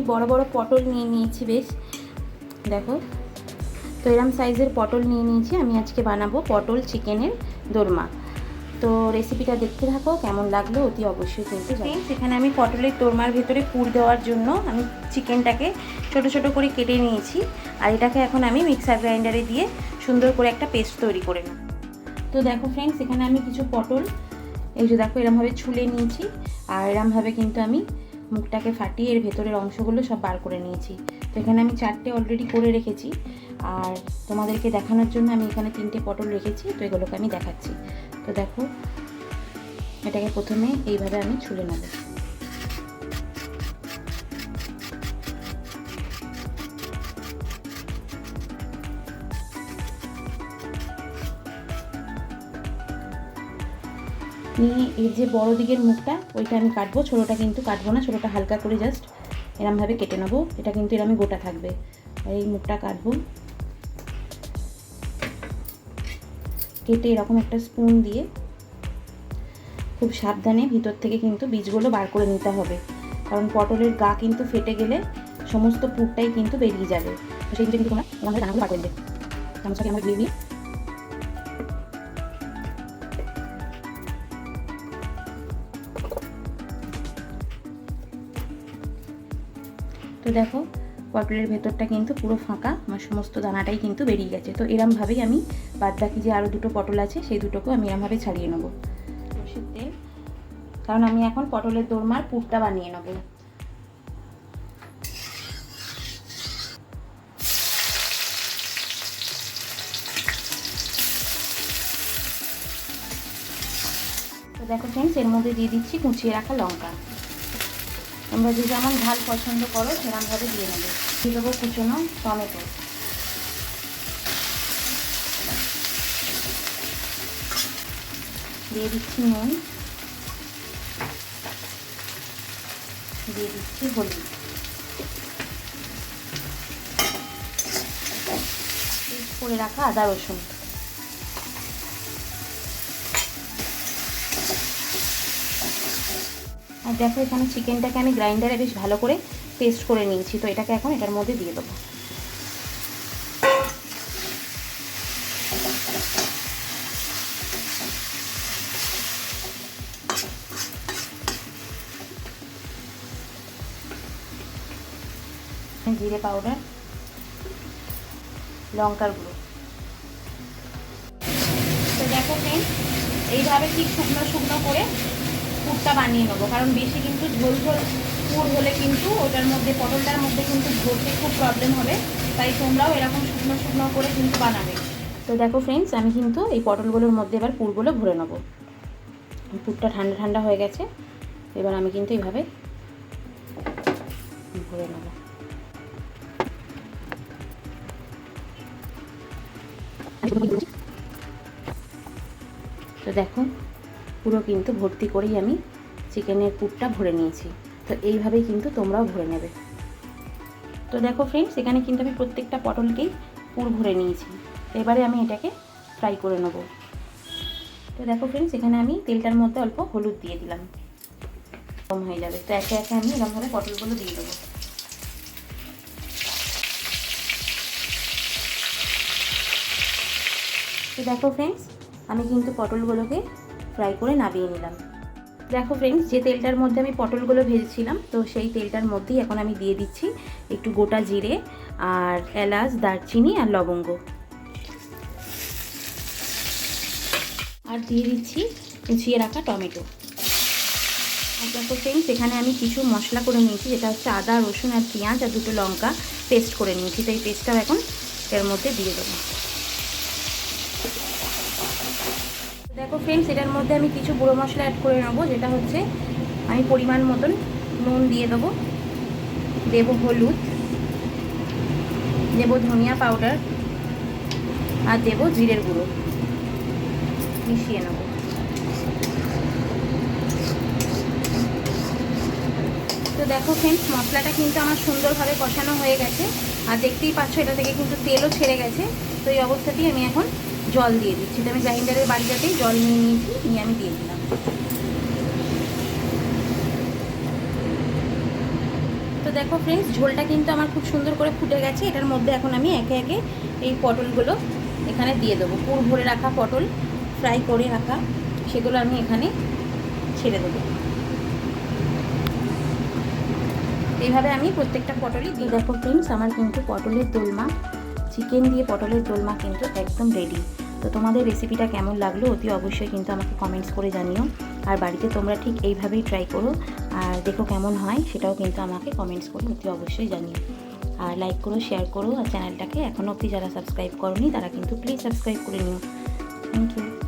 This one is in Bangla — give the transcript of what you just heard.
বড় বড় পটল নিয়ে নিয়েছি বেশ, দেখো। তো এরম সাইজের পটল নিয়ে নিয়েছি। আমি আজকে বানাবো পটল চিকেনের দোরমা। তো রেসিপিটা দেখতে থাকো, কেমন লাগলো অতি অবশ্যই কিন্তু জানাও। সেখানে আমি পটলের দোরমার ভেতরে পুর দেওয়ার জন্য আমি চিকেনটাকে ছোট ছোট করে কেটে নিয়েছি। আর এটাকে এখন আমি মিক্সার গ্রাইন্ডারে দিয়ে সুন্দর করে একটা পেস্ট তৈরি করে নেব। তো দেখো ফ্রেন্ডস, এখানে আমি কিছু পটল এই যে দেখো এরমভাবে ছুলে নিয়েছি। আর এরমভাবে কিন্তু আমি মুখটাকে ফাটিয়ে এর ভেতরের অংশগুলো সব বার করে নিয়েছি। তো এখানে আমি 4টে অলরেডি করে রেখেছি। আর তোমাদেরকে দেখানোর জন্য আমি এখানে 3টে পটল রেখেছি। তো এগুলোকে আমি দেখাচ্ছি। তো দেখো, এটাকে প্রথমে এইভাবে আমি ছুলে নেব। নিয়ে এর যে বড় দিকের মুখটা ওইটা আমি কাটবো, ছোটোটা কিন্তু কাটবো না। ছোটোটা হালকা করে জাস্ট এরমভাবে কেটে নেবো। এটা কিন্তু এরমই গোটা থাকবে। এই মুখটা কাটবো, কেটে এরকম একটা স্পুন দিয়ে খুব সাবধানে ভিতর থেকে কিন্তু বীজগুলো বার করে নিতে হবে। কারণ পটলের গা কিন্তু ফেটে গেলে সমস্ত পুরটাই কিন্তু বেরিয়ে যাবে। তো সেই কিন্তু তোমরা এরমভাবে দানাগুলো বার করে নেবে। চামচটাকে আমরা দিয়ে দিই। তো দেখো পটলের ভেতরটা কিন্তু পুরো ফাঁকা, আমার সমস্ত দানাটাই কিন্তু বেরিয়ে গেছে। তো এরমভাবেই আমি বাদ বাকি যে আরও 2টো পটল আছে সেই দুটোকেও আমি এরমভাবে ছাড়িয়ে নেবো সর্ষের তেল, কারণ আমি এখন পটলের দোরমার পুরটা বানিয়ে নেবো। তো দেখো ফ্রেন্ডস, এর মধ্যে দিয়ে দিচ্ছি কুচিয়ে রাখা লঙ্কা। তোমরা যে যেমন ঝাল পছন্দ করো সেরকমভাবে দিয়ে নেবে। দিয়ে দেবো কুচনো টমেটো, দিয়ে দিচ্ছি নুন, দিয়ে দিচ্ছি হলুদ, পেস্ট করে রাখা আদা রসুন। আর দেখো এখানে চিকেনটাকে আমি গ্রাইন্ডারে বেশ ভালো করে পেস্ট করে নিয়েছি। তো এটাকে এখন এটার মধ্যে দিয়ে দেবো। জিরে পাউডার, লঙ্কার গুঁড়ো। তো দেখো ফ্রেন্ডস, এইভাবে ঠিক শুকনো শুকনো করে পুরটা বানিয়ে নেবো। কারণ বেশি কিন্তু ঝোল ঝোল পুর হলে কিন্তু ওটার মধ্যে পটলটার মধ্যে কিন্তু ভরতে খুব প্রবলেম হবে। তাই তোমরাও এরকম শুকনো শুকনো করে কিন্তু বানাবে। তো দেখো ফ্রেন্ডস, আমি কিন্তু এই পটলগুলোর মধ্যে এবার পুরগুলো ভরে নেবো। পুরটা ঠান্ডা ঠান্ডা হয়ে গেছে। এবার আমি কিন্তু এইভাবে ভরে নেবো। তো দেখো পুরো কিন্তু ভর্তি করেই আমি চিকেনের পুরটা ভরে নিয়েছি। তো এইভাবেই কিন্তু তোমরাও ভরে নেবে। তো দেখো ফ্রেন্ডস, এখানে কিন্তু আমি প্রত্যেকটা পটলকেই পুর ভরে নিয়েছি। তো এবারে আমি এটাকে ফ্রাই করে নেব। তো দেখো ফ্রেন্ডস, এখানে আমি তেলটার মধ্যে অল্প হলুদ দিয়ে দিলাম, কম হয়ে যাবে। তো একে একে আমি এরকমভাবে পটলগুলো দিয়ে দেবো। তো দেখো ফ্রেন্ডস, আমি কিন্তু পটলগুলোকে ফ্রাই করে নামিয়ে নিলাম। দেখো ফ্রেন্ডস, যে তেলটার মধ্যে আমি পটলগুলো ভেজেছিলাম, তো সেই তেলটার মধ্যেই এখন আমি দিয়ে দিচ্ছি একটু গোটা জিরে আর এলাচ, দারচিনি আর লবঙ্গ। আর দিয়ে দিচ্ছি কুচিয়ে রাখা টমেটো। আর দেখো ফ্রেন্ডস, এখানে আমি কিছু মশলা করে নিয়েছি, যেটা হচ্ছে আদা, রসুন আর পেঁয়াজ আর 2টো লঙ্কা পেস্ট করে নিয়েছি। তো এই পেস্টটাও এখন এর মধ্যে দিয়ে দেবো। দেখো ফ্রেন্ডস, এটার মধ্যে আমি কিছু গুঁড়ো মশলা অ্যাড করে নেবো, যেটা হচ্ছে আমি পরিমাণ মতন নুন দিয়ে দেবো, দেবো হলুদ, দেবো ধনিয়া পাউডার আর দেবো জিরের গুঁড়ো, মিশিয়ে নেবো। তো দেখো ফ্রেন্ডস, মশলাটা কিন্তু আমার সুন্দরভাবে কষানো হয়ে গেছে। আর দেখতেই পাচ্ছ এটা থেকে কিন্তু তেলও ছেড়ে গেছে। তো এই অবস্থাতেই আমি এখন জল দিয়ে দিচ্ছি। তো আমি গ্রাইন্ডারের বাড়িটাতেই জল নিয়ে নিয়েছি, নিয়ে আমি দিয়ে দিলাম। তো দেখো ফ্রেন্ডস, ঝোলটা কিন্তু আমার খুব সুন্দর করে ফুটে গেছে। এটার মধ্যে এখন আমি একে একে এই পটলগুলো এখানে দিয়ে দেবো। পুর ভরে রাখা পটল ফ্রাই করে রাখা, সেগুলো আমি এখানে ছেড়ে দেবো। এইভাবে আমি প্রত্যেকটা পটলই দিই। দেখো ফ্রেন্ডস, আমার কিন্তু পটলের দোলমা, চিকেন দিয়ে পটলের দোলমা কিন্তু একদম রেডি। তো তোমাদের রেসিপিটা কেমন লাগলো অতি অবশ্যই কিন্তু আমাকে কমেন্টস করে জানিও। আর বাড়িতে তোমরা ঠিক এইভাবেই ট্রাই করো, আর দেখো কেমন হয় সেটাও কিন্তু আমাকে কমেন্টস করে অতি অবশ্যই জানিও। আর লাইক করো, শেয়ার করো, আর চ্যানেলটাকে এখনও অবধি যারা সাবস্ক্রাইব করোনি তারা কিন্তু প্লিজ সাবস্ক্রাইব করে নিও। Thank you.